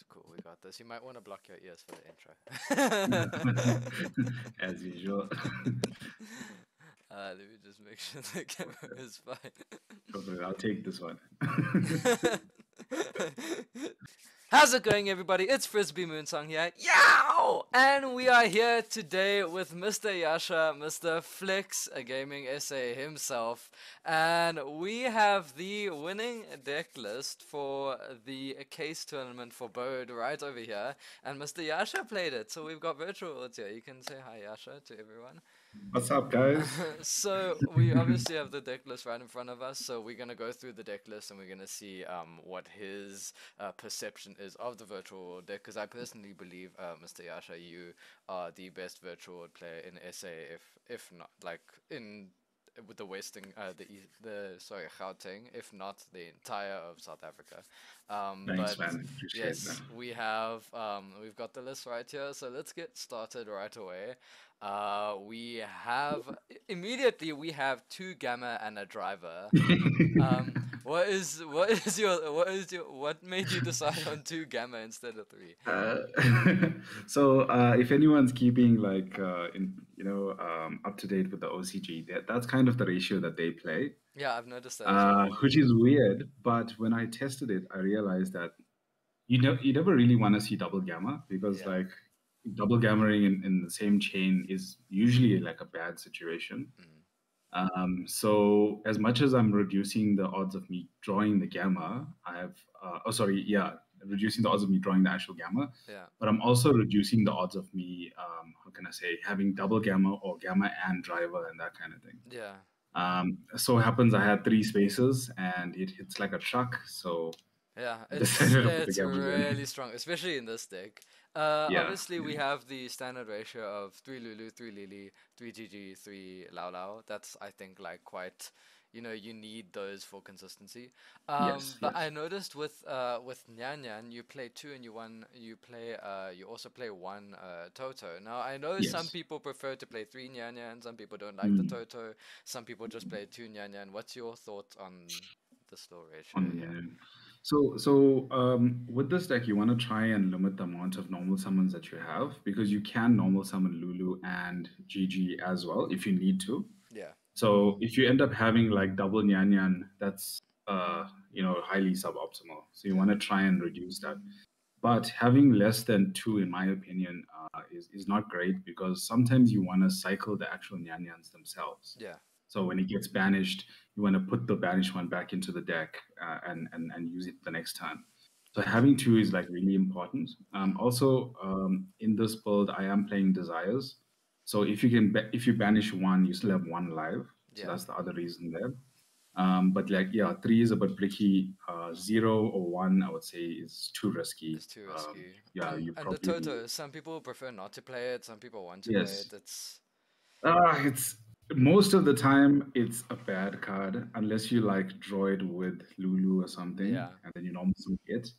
Cool, we got this. You might want to block your ears for the intro. As usual. Let me just make sure the camera is fine. Go for it. I'll take this one. How's it going, everybody? It's Frisby Moonsong here. Yow! And we are here today with Mr. Jascha, Mr. FlexGamingSA himself. And we have the winning deck list for the case tournament for BODE right over here. And Mr. Jascha played it, so we've got virtual worlds here. You can say hi, Jascha, to everyone. What's up, guys? So we obviously have the deck list right in front of us, so we're gonna go through the deck list and we're gonna see what his perception is of the virtual world deck. Because I personally believe, Mr. Jascha, you are the best virtual world player in SA, if not like in with the Western, Gauteng, if not the entire of South Africa. Thanks, But man. Appreciate yes, that. we've got the list right here, so let's get started right away. We have immediately we have two gamma and a driver. What made you decide on two gamma instead of three? If anyone's keeping like up to date with the OCG, that's kind of the ratio that they play, Yeah, I've noticed that as well. which is weird. But when I tested it, I realized that you never really want to see double gamma because Yeah. like double gammering in the same chain is usually like a bad situation. So as much as I'm reducing the odds of me drawing the gamma, reducing the odds of me drawing the actual gamma, Yeah. but I'm also reducing the odds of me, how can I say, having double gamma or gamma and driver and that kind of thing. Yeah. So it happens I had three spaces and it hits like a truck, so Yeah, I it's decided to put the it's gamma really in. strong, especially in this deck. Yeah, Obviously we have the standard ratio of 3 Lulu, 3 Lily, 3 GG, 3 Lao Lao. That's I think like quite, you need those for consistency. yes, But yes. I noticed with Nyan Nyan, you play two and you also play one Toto. Now I know some Yes. people prefer to play three Nyan Nyan, some people don't like the Mm. Toto, some people just play two Nyan Nyan. What's your thoughts on the slow ratio On here? with this deck, you want to try and limit the amount of normal summons that you have because you can normal summon Lulu and GG as well if you need to. Yeah. So if you end up having like double Nyan Nyan, that's highly suboptimal. So you Yeah. want to try and reduce that. But having less than two, in my opinion, is not great because sometimes you want to cycle the actual Nyan Nyans themselves. Yeah. So when it gets banished, you want to put the banished one back into the deck and use it the next turn. So having two is like really important. In this build, I am playing Desires. So if you banish one, you still have one live. So Yeah. that's the other reason there. But like yeah, three is a bit tricky. Zero or one, I would say, is too risky. It's too risky. Yeah, And you and the probably Toto, some people prefer not to play it, some people want to play yes. it. It's It's most of the time it's a bad card unless you like draw it with Lulu or something, yeah. and then you normally it.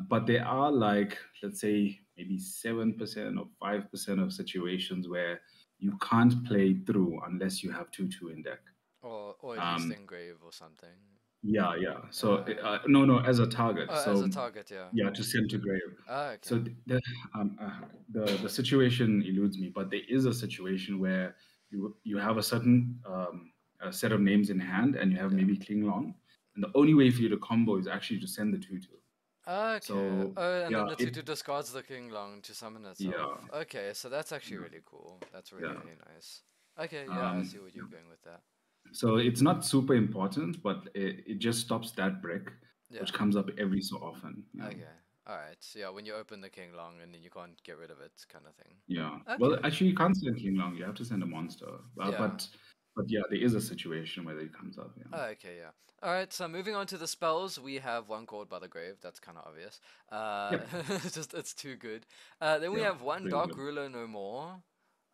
But there are like let's say maybe 7% or 5% of situations where you can't play through unless you have 2/2 in deck. Or at least Um, engrave or something. yeah, yeah. So Yeah. no, as a target. Oh, as a So target, yeah. yeah, to send to grave. Oh, So okay. the situation eludes me, but there is a situation where you have a certain a set of names in hand, and you have Yeah. maybe Kling Long, and the only way for you to combo is actually to send the 2/2. Okay. So Oh, and yeah, then the tutu discards the king long to summon itself. yeah, Okay, so that's actually yeah, really cool. That's really, yeah. really nice. Okay, yeah, I Um, see what you're going with that. so it's not super important, but it just stops that brick, Yeah. which comes up every so often. Okay. Alright. So yeah, when you open the king long and then you can't get rid of it kind of thing. Yeah. Well, Okay. actually, you can't send King Long. You have to send a monster. Yeah. But yeah, there is a situation where it comes up. Yeah. Oh, okay, yeah. All right, so moving on to the spells, we have one called by the grave. That's kind of obvious. Yep. It's too good. Then we Yeah. have one Really dark good. ruler no more.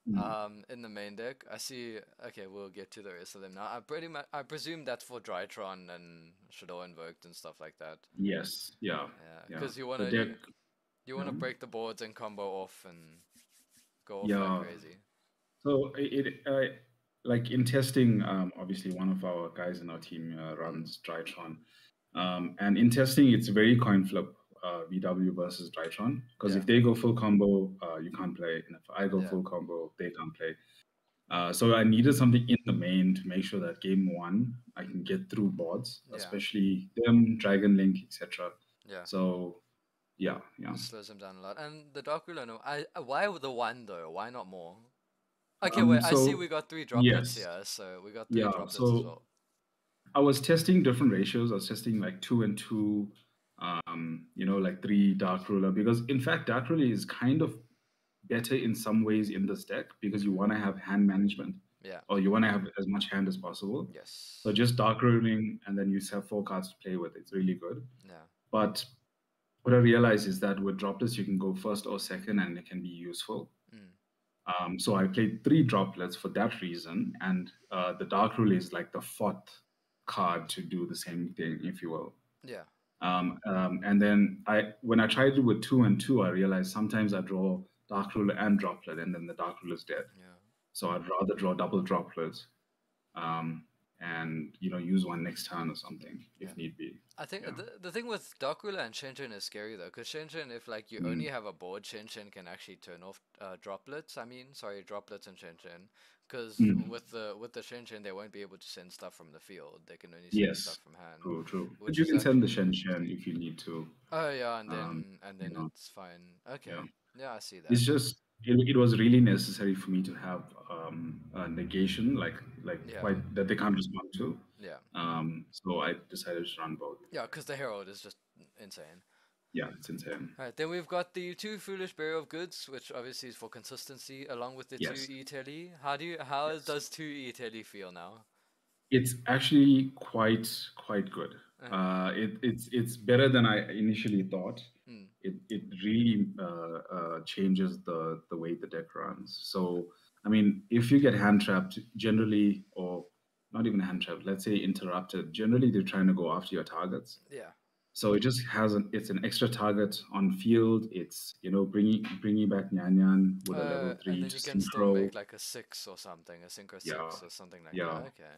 Mm. In the main deck, I see. Okay, we'll get to the rest of them now. I presume that's for Drytron and Shadow Invoked and stuff like that. Yes. Yeah. Yeah, Yeah. because The deck. you wanna Yeah. break the boards and combo off and go off like Yeah. crazy. So like in testing, obviously one of our guys in our team Mm. runs Drytron, and in testing it's very coin flip. VW versus Drytron, because Yeah. if they go full combo, you can't play, and if I go Yeah. full combo, they can't play. So I needed something in the main to make sure that game one I can get through boards, Yeah. especially them, Dragon Link, etc. Yeah. So yeah. It slows him down a lot. And the Dark Ruler, no, why the one though? Why not more? Okay, wait. I see So we got 3 droplets yes, here, so we got 3 yeah. droplets as So well. I was testing different ratios. I was testing like 2 and 2, like 3 Dark Ruler, because in fact Dark Ruler is kind of better in some ways in this deck because you want to have hand management, Yeah. or you want to have as much hand as possible. Yes. So just Dark Ruling and then you have 4 cards to play with. It's really good. Yeah. But what I realized is that with droplets you can go first or second and it can be useful. So I played 3 droplets for that reason, and the Dark Rule is like the 4th card to do the same thing, if you will. Yeah. And then when I tried it with 2 and 2, I realized sometimes I draw Dark Ruler and Droplet, and then the Dark Ruler is dead. Yeah. So I'd rather draw double Droplets, and use one next turn or something if need be. I think Yeah. the thing with Dark Ruler and Shenchen is scary though, because Shenchen, if like you only have a board, Shenchen can actually turn off droplets. Droplets and Shenchen, because with the Shenchen they won't be able to send stuff from the field. They can only send stuff from hand. True. But Which you is can send the Shen if you need to. Oh yeah, and then you know, it's fine. Okay. yeah. Yeah, I see that. It's just it was really necessary for me to have a negation like Yeah. quite that they can't respond to. Yeah. So I decided to run both. Yeah, because the Herald is just insane. Yeah, it's insane. Alright, then we've got the 2 Foolish Burial of Goods, which obviously is for consistency, along with the Yes. 2 E-Telly. How does 2 E-Telly feel now? It's actually quite good. It's better than I initially thought. It really changes the way the deck runs. So I mean, if you get hand trapped, generally, or not even hand trapped, let's say interrupted, generally they're trying to go after your targets. Yeah. So it just it's an extra target on field. It's bringing back Nyan Nyan with a level 3 and then to you can still synchro. make like a 6 or something, a synchro 6 or something like that. Okay.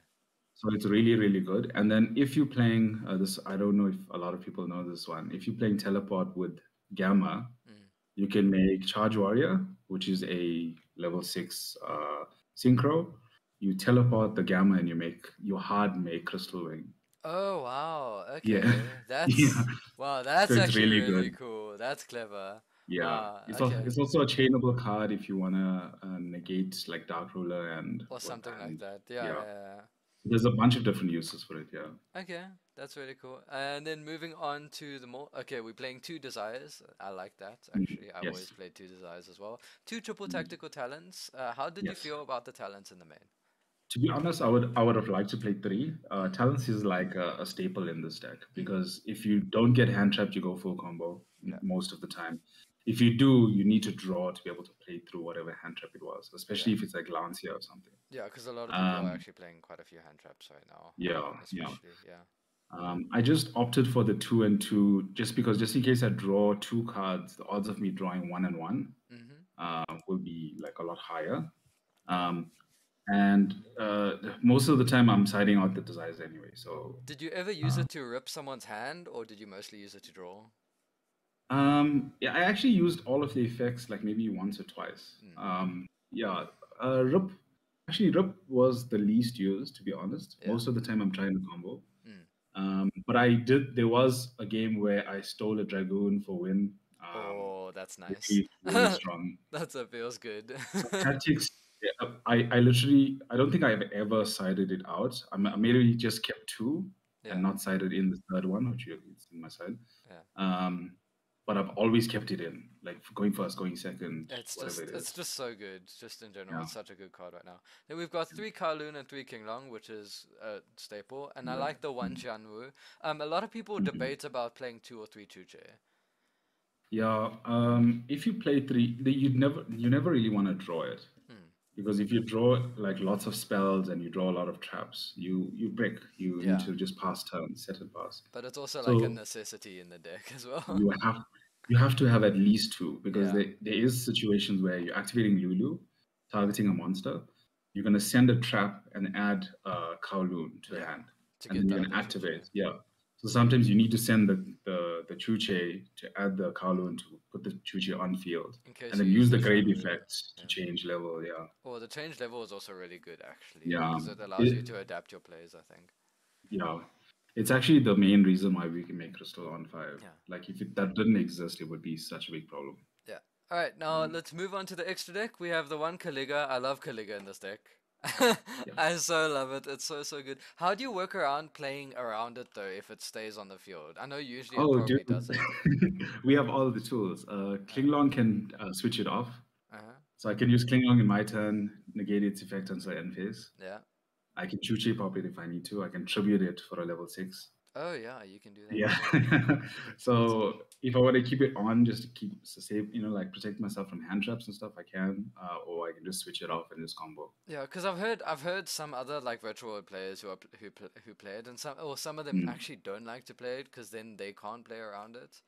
So it's really good. And then if you're playing this, I don't know if a lot of people know this one. If you're playing teleport with Gamma, you can make Charge Warrior, which is a level 6 synchro. You teleport the Gamma and you hard make Crystal Wing. Oh wow! Okay, Yeah. that's wow. That's So it's actually really really good. cool. That's clever. Yeah, Okay. it's also a chainable card if you wanna negate like Dark Ruler and Or something like that. Yeah, yeah. yeah. There's a bunch of different uses for it. Yeah. Okay, that's really cool. And then moving on to the more. Okay, we're playing 2 Desires. I like that actually. I Yes. always play 2 Desires as well. 2 Triple Tactical Talents. How did you Yes. feel about the talents in the main? To be honest, I would have liked to play 3. Talents is like a staple in this deck because if you don't get hand trapped, you go full combo most of the time. If you do, you need to draw to be able to play through whatever hand trap it was, especially if it's like Lancia or something. Yeah, because a lot of people are actually playing quite a few hand traps right now. Yeah, especially, I just opted for the 2 and 2 just in case I draw 2 cards, the odds of me drawing 1 and 1 will be like a lot higher. And most of the time I'm siding out the desires anyway. So did you ever use it to rip someone's hand, or did you mostly use it to draw? Yeah, I actually used all of the effects like maybe once or twice. Rip. Actually, Rip was the least used, to be honest. Most of the time I'm trying to combo. But there was a game where I stole a Dragoon for win. Oh, that's nice. Really strong. That feels good. So tactics, I don't think I've ever sided it out. I maybe just kept 2 and not sided in the third one, which is in my side. But I've always kept it in, like going first, going second, it's just so good. Just in general, it's such a good card right now. Then we've got 3 Kowloon and 3 Qinglong, which is a staple, and I like the 1 Jianwu. A lot of people debate about playing 2 or 3 Chuche. Yeah, if you play 3, you never really want to draw it. Because if you draw like lots of spells and you draw a lot of traps, you break. You need to just pass turn, set and pass. But it's also like a necessity in the deck as well. You have to have at least 2 because there is situations where you're activating Lulu, targeting a monster. You're gonna send a trap and add Kowloon to the hand, and then you're gonna activate. Yeah. So sometimes you need to send the Chuche to add the Kowloon to put the Chuche on field, In case and you then use use the the grade Shanru. effect to Yeah. change level. Yeah. Well, the change level is also really good actually, Yeah. because it allows you to adapt your plays, I think. Yeah. It's actually the main reason why we can make Crystal on 5. Yeah. Like if that didn't exist, it would be such a big problem. Yeah. All right, now Yeah. let's move on to the extra deck. We have the one Kaliga. I love Kaliga in this deck. Yeah. I so love it. It's so good. How do you work around playing around it though if it stays on the field? I know usually it Oh, dude. probably doesn't. We have all the tools. Klinglong can switch it off. Uh-huh. So I can use Klinglong in my turn, negate its effect until end phase. Yeah. I can Chuchi pop it if I need to. I can tribute it for a level 6. Oh yeah, you can do that Yeah. too. That's So if I want to keep it on, just to keep save, like protect myself from hand traps and stuff, I can, or I can just switch it off and just combo. yeah, because I've heard some other like virtual world players who play it, and some of them Mm. actually don't like to play it because then they can't play around it,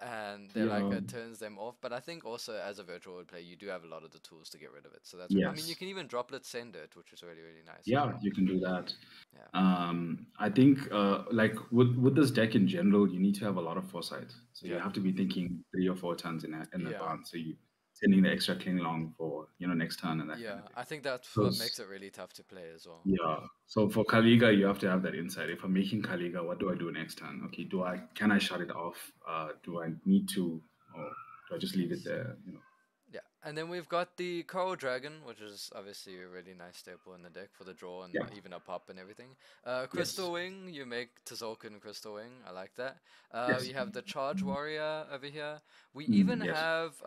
and they're like Yeah. it turns them off. But I think also as a virtual world player, you do have a lot of the tools to get rid of it. So that's I mean you Yes. can even droplet send it, which is really nice as Yeah, well. you can do that. Yeah. I think like with this deck in general, you need to have a lot of foresight. So you Yeah. have to be thinking 3 or 4 turns in Yeah. advance. So you sending the extra Kling Long for next turn and that Yeah, kind of thing. I think that's what makes Because it really tough to play as well. yeah, so for Kaliga, you have to have that insight. If I'm making Kaliga, what do I do next turn? Okay, can I shut it off? Do I need to, or do I just leave it there? Yeah, and then we've got the Coral Dragon, which is obviously a really nice staple in the deck for the draw and Yeah. even a pop and everything. Yes. Crystal Wing, you make Tzolk'in Crystal Wing. I like that. Yes. You have the Charge Warrior over here. We even Yes. have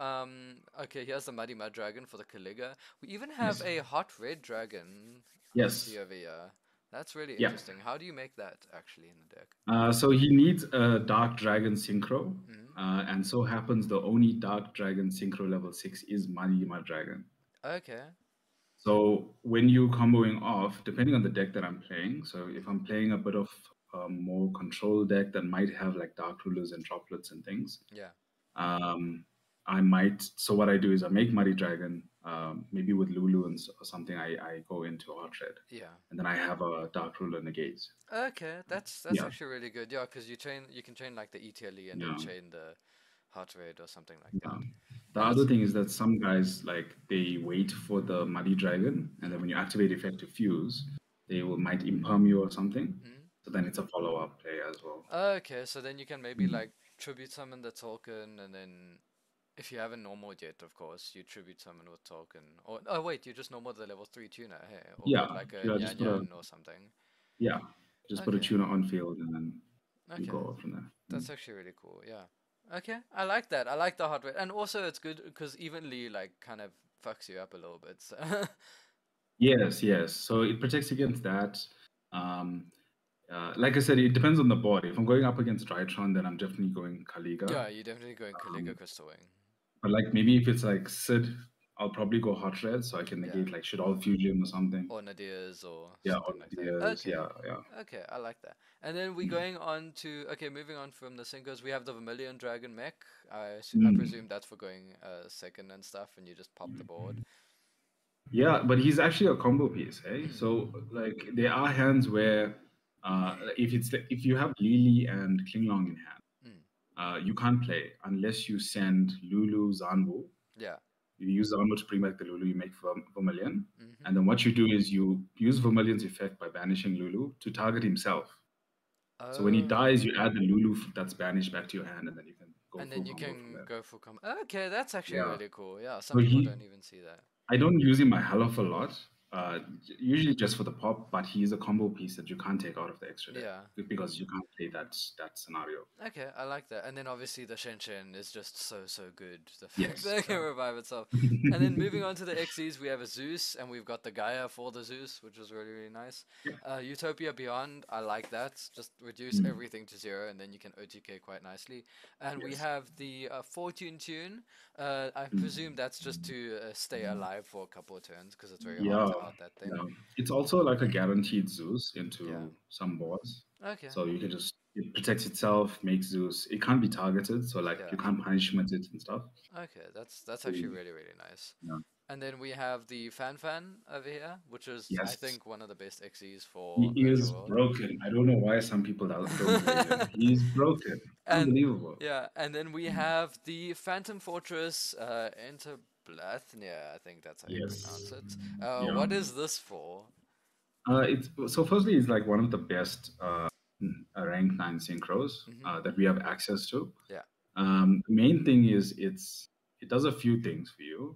okay, here's the Muddy Mud Dragon for the Kaliga. We even have Yes. a Hot Red Dragon. I Yes. see over here. That's really Yeah. interesting. How do you make that actually in the deck? So he needs a Dark Dragon Synchro, Mhm. and so happens the only Dark Dragon Synchro level 6 is Muddy Mud Dragon. Okay. So when you comboing off, depending on the deck that I'm playing, so if I'm playing a bit of more control deck that might have like Dark Rulers and Droplets and things, Yeah. I might. So what I do is I make Muddy Dragon, maybe with Lulu or something. I go into Hot Red, Yeah. and then I have a Dark Ruler negate. Okay, that's Yeah. actually really good. Yeah, because you can chain like the ETLE and then Yeah. chain the heart rate or something like Yeah. that. The And other thing is that some guys like they wait for the Muddy Dragon, and then when you activate effective fuse, they might imperm you or something. Mhm. So then it's a follow-up play as well. Okay, so then you can maybe Mm. like tribute summon the token, and then if you haven't normal yet, of course, you tribute summon with token. Or oh wait, you just normal the level 3 tuner, hey, or Yeah, put like a yeah, Nyan Nyan or something. yeah, just put a Okay, tuner on field, and then you okay, go off from there. that's actually really cool. Yeah. Okay, I like that. I like the heart rate, and also it's good because evenly like kind of fucks you up a little bit. So Yes, yes. So it protects against that. Um, like I said, it depends on the board. If I'm going up against Drytron, then I'm definitely going Kaliga. yeah, you're definitely going Kaliga Crystal Wing. But like maybe if it's like Sid, I'll probably go Hot Red so I can Yeah. negate like Should All Fusion or something. Or Nadia's or Yeah, something or like that. ideas. Okay. Yeah, yeah. Okay, I like that. And then we going on to okay, moving on from the Sinkers, we have the Vermilion Dragon mech. I Mm. presume that's for going second and stuff, and you just pop the board. Yeah, but he's actually a combo piece, eh? Mm. So like there are hands where if you have Lily and Klinglong in hand, Mm. you can't play unless you send Lulu Zanwu. Yeah. You use Zanwu to bring back the Lulu, you make Vermilion. Mm-hmm. And then what you do is you use Vermilion's effect by banishing Lulu to target himself. So when he dies, you add the Lulu that's banished back to your hand, and then you can go And full then you combo from can there. go for combo. Okay, that's actually Yeah. really cool. Yeah, So some people don't even see that. I don't use him a hell of a lot. Usually just for the pop, but he's a combo piece that you can't take out of the extra deck Yeah. because you can't play that scenario. Okay, I like that. And then obviously the Shen is just so good. The fact Yes. that it can revive itself. And then moving on to the XEs, we have a Zeus and we've got the Gaia for the Zeus, which is really nice. Utopia Beyond, I like that. Just reduce everything to 0 and then you can OTK quite nicely. And we have the Fortune Tune. I presume that's just to stay alive for a couple of turns because it's very hard to out that thing. Yeah. It's also like a guaranteed Zeus into Yeah. some boards. Okay. So you can it protects itself, makes Zeus. It can't be targeted, so like Yeah. you can't punishment it and stuff. Okay, that's actually really nice. Yeah. And then we have the Fan over here, which is, I Yes, think, one of the best XEs he for Virtual is World. broken. I don't know why some people don't play him. He's broken. And Unbelievable. yeah, and then we have the Phantom Fortress Interblathnia, I think that's how you pronounce Yes. it. Yeah. What is this for? It's so firstly, it's like one of the best rank 9 synchros that we have access to. Yeah. The main thing is it does a few things for you.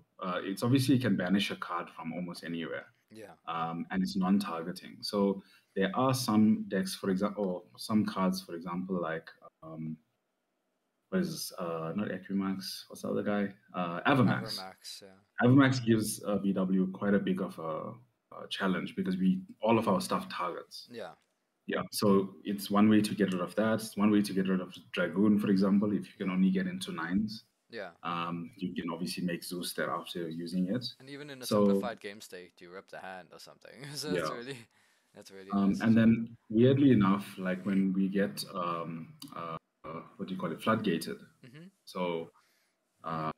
It's obviously you can banish a card from almost anywhere, Yeah. and it's non-targeting. So there are some decks, for example, or some cards, for example, like what is this? Not Equimax. What's the other guy? Avamax. Avermax, yeah. Avamax gives BW quite a big of a challenge because all of our stuff targets. Yeah. Yeah, so it's one way to get rid of that. It's one way to get rid of Dragoon, for example, if you can only get into 9s. Yeah. You can obviously make Zeus there after using it. And even in a So simplified game state, you rip the hand or something. So yeah, that's really nice. and then weirdly enough, like when we get what do you call it, floodgated. So I'm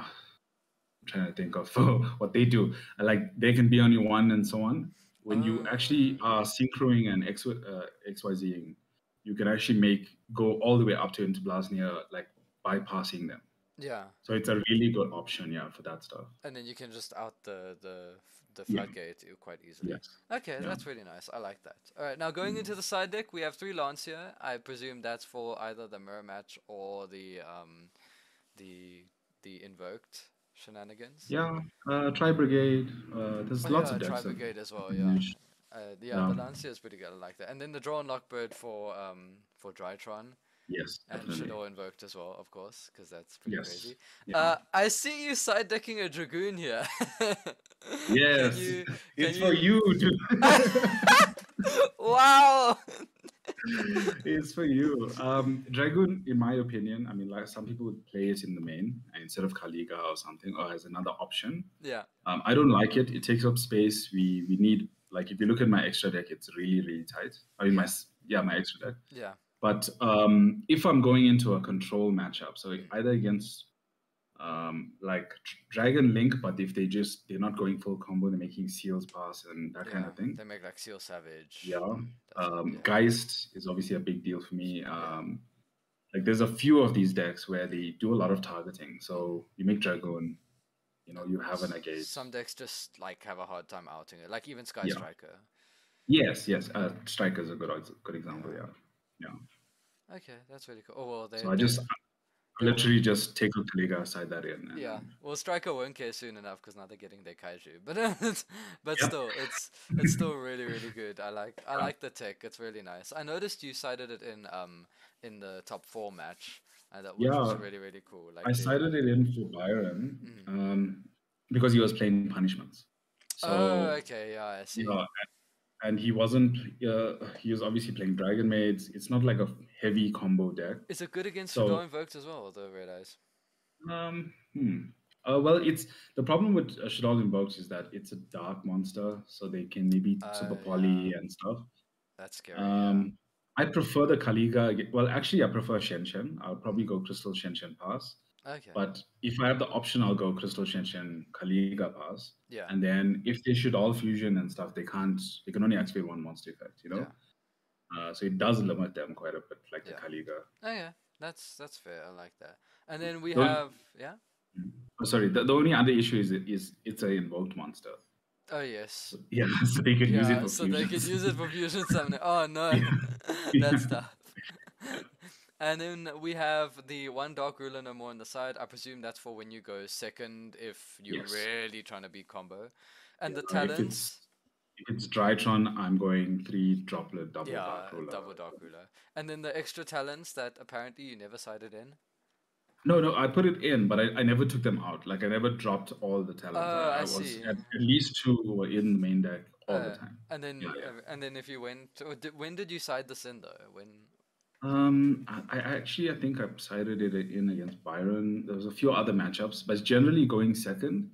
trying to think of what they do. Like they can be on your one and so on. When you actually are synchroing and XYZing, you can actually go all the way up to into Blasnia, like bypassing them. Yeah. So it's a really good option, yeah, for that stuff. And then you can just out the floodgate quite easily. Yes. Okay, that's really nice. I like that. All right, now going into the side deck, we have 3 Lance here. I presume that's for either the mirror match or the invoked shenanigans. Yeah, Tri Brigade. There's lots of decks. Tri Brigade as well. Yeah. The Lancia is pretty good. I like that. And then the Draw and Lockbird for Drytron. Yes, and definitely. Shadow invoked as well, of course, because that's pretty crazy. Yeah. I see you side decking a Dragoon here. Yes, it's for you too. Wow. It's for you. Dragoon, in my opinion, I mean, like some people would play it in the main instead of Kaliga or something, or as another option. Yeah. I don't like it. It takes up space. We need, like, if you look at my extra deck, it's really, really tight. I mean, my extra deck. Yeah. But if I'm going into a control matchup, so either against like Dragon Link, but if they're not going full combo, they're making Seals Pass and that kind of thing. They make like Seal Savage. Yeah. Geist is obviously a big deal for me. Like there's a few of these decks where they do a lot of targeting. So you make Dragoon, you have an negate. Some decks just like have a hard time outing it, like even Sky Striker. Yes. Striker is a good example. Yeah. Okay, that's really cool. Oh well, so I literally just take a Kaliga, side that in. Yeah, well, Striker won't care soon enough because now they're getting their Kaiju. But still, it's still really really good. I like the tech. It's really nice. I noticed you sided it in the top 4 match. Which was really really cool. Like I sided it in for Byron because he was playing punishments. So, okay, yeah, I see. And he wasn't. He was obviously playing Dragon Maids. It's not like a heavy combo deck. Is it good against Shadow Invoked as well, the Red Eyes? Well, it's the problem with Shadow Invoked is that it's a dark monster, so they can maybe super poly and stuff. That's scary. I prefer the Kaliga. Well, actually, I prefer Shen. I'll probably go Crystal Shen Pass. Okay. But if I have the option, I'll go Crystal Shen Kaliga Pass. Yeah. And then if they should all fusion and stuff, they can only activate one monster effect, Yeah. So it does limit them quite a bit, like the Kaliga. Oh yeah, that's fair. I like that. And then we have Oh, sorry. The only other issue is it's an invoked monster. Oh yes. Yeah, so they could use it for fusion. So they could use it for fusion summoning. Oh no, that's tough. And then we have the 1 Dark Ruler no more on the side. I presume that's for when you go second if you're really trying to beat combo. And the talents. If it's Drytron, I'm going 3 droplet double Dark Ruler. Double Dark Ruler. And then the extra talents that apparently you never sided in. No, I put it in, but I never took them out. Like I never dropped all the talents. I see. At least 2 were in the main deck all the time. And then and then if you went, when did you side this in though? When? I think I sided it in against Byron. There was a few other matchups, but generally going second.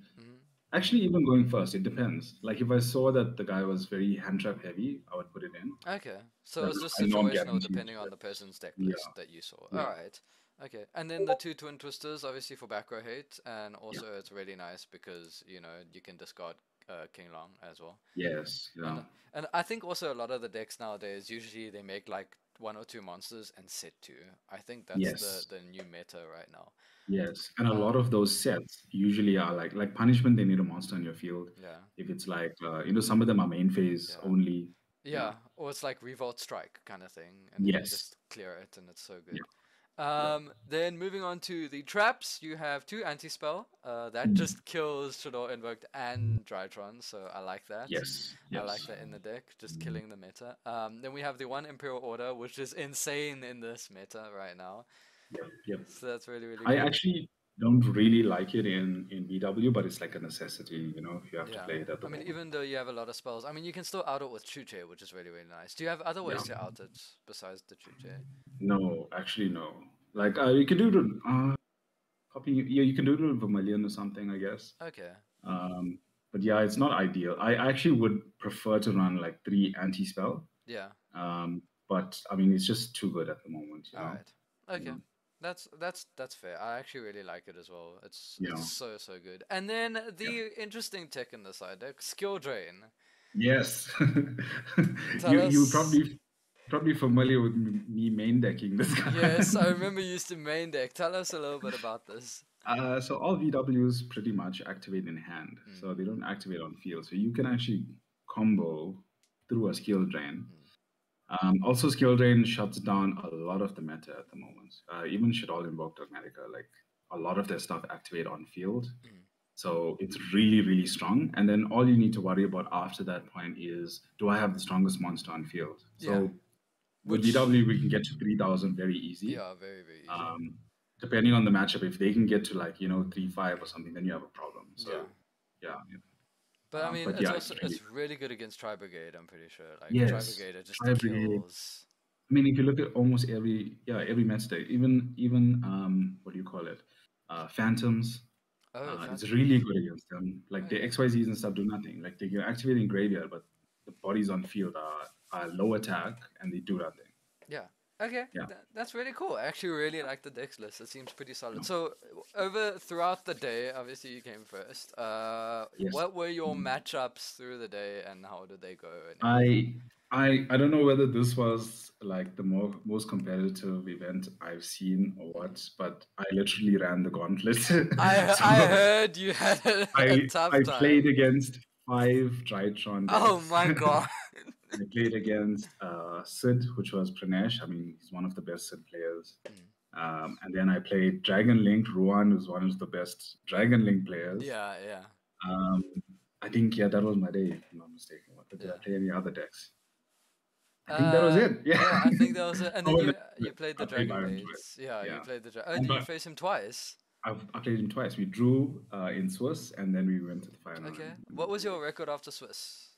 Actually, even going first, it depends. Like if I saw that the guy was very hand trap heavy, I would put it in. Okay, so it's just situational depending on the person's deck list that you saw. All right. Okay, and then the two twin twisters, obviously for back row hate, and Yeah. also it's really nice because you can discard King Long as well. Yes. And Yeah. and I think also a lot of the decks nowadays usually they make like one or two monsters and set two. I think that's Yes. the new meta right now. Yes. And a lot Um, of those sets usually are like punishment. They need a monster on your field. yeah, If it's like some of them are main phase yeah, only. Yeah. yeah, or it's like Revolt Strike kind of thing, and then you Yes. just clear it, and it's so Yeah. good. Yeah. Then moving on to the traps, you have two anti-spell. That Mm. just kills Shadow Invoked and Drytron, so I like that. Yes. I like Yes. that in the deck, just killing the meta. Then we have the one Imperial Order, which is insane in this meta right now. Yep. Yep. So that's really, really I good. actually don't really like it in BW, but it's like a necessity. You have to Yeah. play it at I the mean, moment. even though you have a lot of spells, I mean, you can still out it with Chuche, which is really, really nice. Do you have other Yeah. ways to out it besides the Chuche? No, actually, no. Like you can do it. Copy. Yeah, you can do it with Vermilion or something, I guess. Okay. Um, but yeah, it's not ideal. I actually would prefer to run like three anti-spell. Yeah. But I mean, it's just too good at the moment, All right. Yeah. Okay. That's fair. I actually really like it as well. It's Yeah. so so good. And then Yeah. the interesting tech in the side deck, skill drain. Yes. Tell You us. probably familiar with me main decking this guy. Yes, I remember you used to main deck. Tell us a little bit about this. So all VWs pretty much activate in hand, Mm, so they don't activate on field. So you can actually combo through a skill drain. mm. Also, skill drain shuts down a lot of the meta at the moment. Even should all invoke Dogmatica, like a lot of their stuff activate on field. Mm. So it's really, really strong. And then all you need to worry about after that point is, do I have the strongest monster on field? Yeah. So with Which VW, we can get to 3,000 very easy. yeah, very very easy. Um, Depending on the matchup, if they can get to 3-5 or something, then you have a problem. So Yeah. yeah, But I mean, but it's yeah, also it's really it's really good against Tri Brigade. I'm pretty sure. Like Tri yes. Brigade, it just Tri Brigade. kills. I mean, if you look at almost every match day, even what do you call it? Phantoms. Oh, It's Phantom. really good against them. Like the Okay. XYZs and stuff do nothing. Like they can activate in graveyard, but the bodies on field are low attack and they do nothing. Yeah. Okay, Yeah. that's really cool. I actually really like the dex list. It seems pretty No. solid. So over throughout the day, obviously you came first. Yes. What were your Mm. matchups through the day, and how did they go and everything? I don't know whether this was like the most competitive event I've seen or Mm. what, but I literally ran the gauntlet. I So heard you had a tough I played time. against 5 Drytron Oh decks. my god. I played against Sid, which was Pranesh. I mean, he's one of the best Sid players. Mm. And then I played Dragon Link. Ruan was one of the best Dragon Link players. Yeah, yeah, Um, I think, yeah, that was my day, if I'm not mistaken. What did I yeah. play any other decks? I think that was it. Yeah. Yeah, I think that was it. And then Oh, no, you played the I played Dragon Byron twice. Blades. Yeah, you Yeah. played the Oh, did you But face him twice? I played him twice. We drew in Swiss and then we went to the final. Okay. and What was drew. your record after Swiss?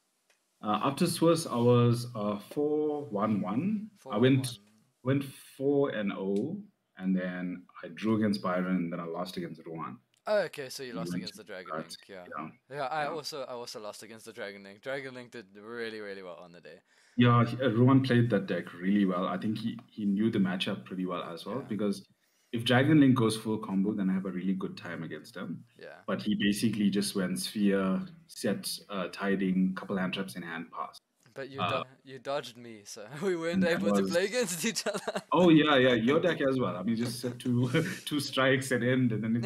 After Swiss, I was 4-1-1. I 4-1-1. went 4-0, and then I drew against Byron, and then I lost against Rohan. Oh, okay, so you We lost went against to the Dragon cut. Link, yeah. Yeah, Yeah, I yeah. also lost against the Dragon Link. Dragon Link did really, really well on the day. Yeah, Rohan played that deck really well. I think he knew the matchup pretty well as well, Yeah. because if Dragon Link goes full combo, then I have a really good time against him. Yeah. But he basically just went Sphere, set, Tiding, couple hand traps in hand, pass. But Uh, you dodged me, so we weren't and that able to was play against each other. Oh yeah, your deck as well. I mean, just set two two strikes and end, and then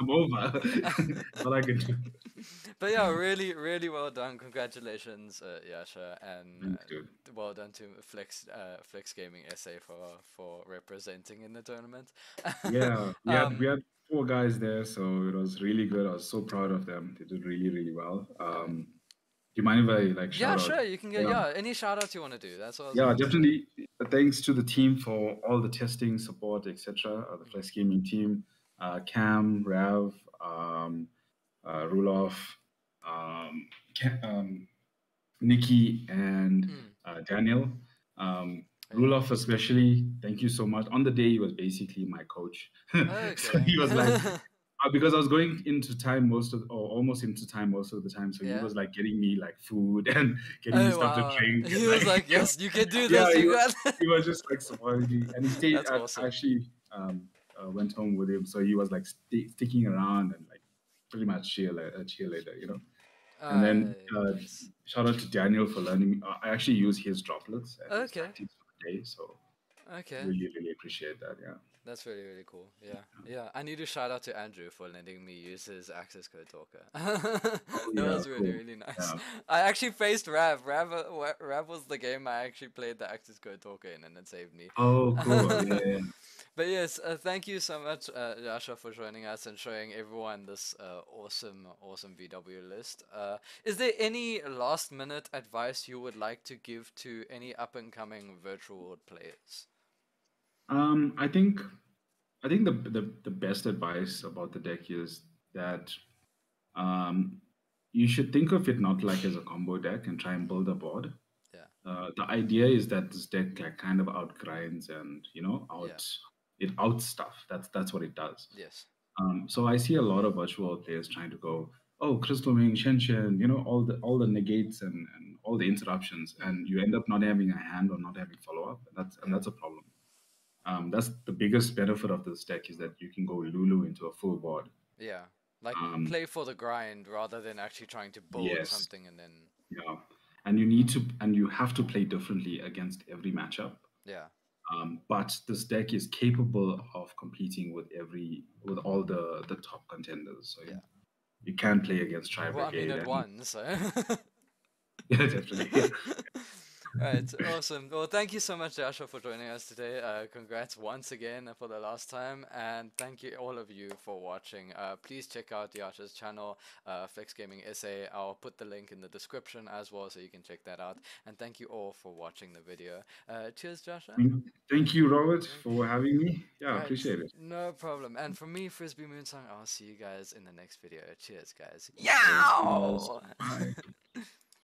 I'm over. That's all I can do. But yeah, really, really well done. Congratulations, Jascha, and Thanks, dude. well done to FlexGamingSA for representing in the tournament. Yeah, we Um, had 4 guys there, so it was really good. I was so proud of them. They did really, really well. Alright. Do you mind if I like Yeah, shout out? sure. You can get any shout outs you want to do. That's what I was Yeah, about to say. definitely. Thanks to the team for all the testing, support, etc. The Flex Gaming team, Cam, Rav, Rulof, Nikki, and Daniel. Rulof especially, thank you so much. On the day, he was basically my coach. So he was like, because I was going into time almost into time most of the time. So he was like getting me like food and getting me stuff to drink. He was like, yes, you can do Yeah, this. You got he was just like supporting me. And he stayed That's awesome. actually went home with him, so he was like sticking around and like pretty much a cheerleader, you know. And then Nice. shout out to Daniel for learning. I actually use his droplets and his Okay. tactics for the day, so Okay. really really appreciate that. Yeah. That's really, really cool. Yeah. Yeah. I need to shout out to Andrew for letting me use his access code talker. Oh That yeah, was really, cool. really nice. Yeah. I actually faced Rav. Rav was the game I actually played the access code talker in, and it saved me. Oh, cool. Yeah, yeah. But yes, thank you so much, Jascha, for joining us and showing everyone this awesome, awesome VW list. Is there any last minute advice you would like to give to any up and coming virtual world players? Um, I think I think the best advice about the deck is that um, you should think of it not like as a combo deck and try and build a board. Yeah, The idea is that this deck like kind of outgrinds and yeah, out stuff. That's what it does. yes, So I see a lot of virtual players trying to go, oh, Crystal Wing, Shen Shen, all the negates and all the interruptions, mm, and you end up not having a hand or not having follow up. yeah, That's a problem. That's the biggest benefit of this deck is that you can go Lulu into a full board. yeah. Like Um, play for the grind rather than actually trying to build yes, something and then, yeah, and you have to play differently against every matchup. yeah, But this deck is capable of competing with all the top contenders. So yeah. you can play against Tri Well, I mean, Brigade it and won, so. yeah, definitely. Right, awesome. Well, thank you so much, Joshua, for joining us today. Congrats once again for the last time, and thank you all of you for watching. Please check out Yasha's channel, FlexGamingSA. I'll put the link in the description as well, so you can check that out. And thank you all for watching the video. Cheers, Joshua. Thank you, Robert, Thank for having me. Yeah, Right, appreciate it. no problem. And from me, Frisby Moonsong, I'll see you guys in the next video. Cheers, guys. Cheers, guys. Yow! Bye.